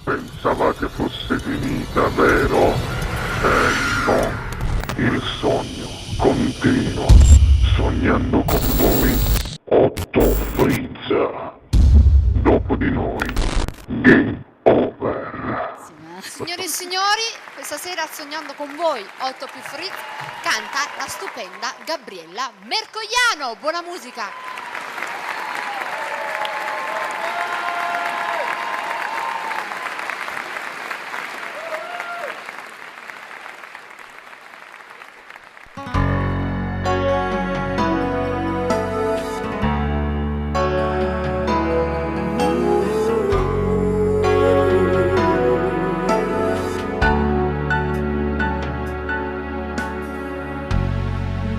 Pensavate fosse finita, vero? No, il sogno continua. Sognando con voi, Otto Frizza. Dopo di noi, game over. Signore e signori, questa sera sognando con voi, Otto più Fritz, canta la stupenda Gabriella Mercogliano. Buona musica!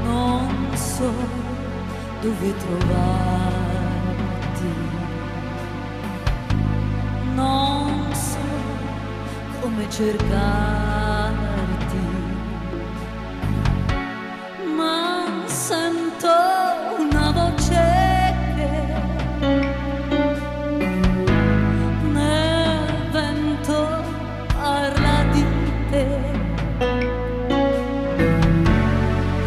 Non so dove trovarti, non so come cercarti, ma sento una voce che nel vento parla di te.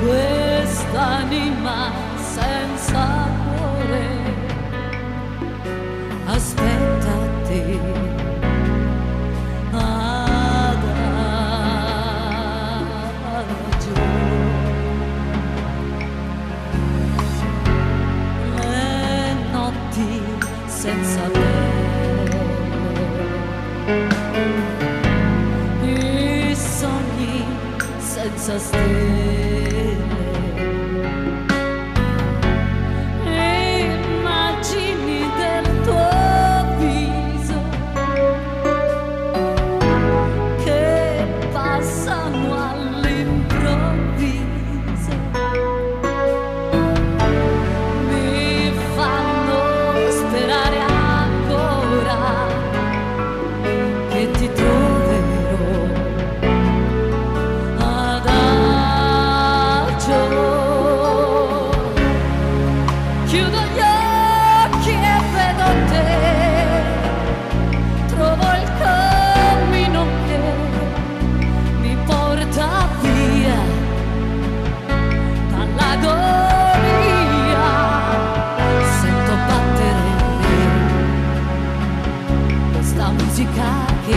Quest'anima senza cuore aspetta te adagio. Le notti senza belle, i sogni senza stelle, immagini del tuo viso che passano all'improvviso, mi fanno sperare ancora che ti troverò adagio. Chiudo gli occhi e vedo te, trovo il cammino che mi porta via dall'agonia. Sento battere in me questa musica che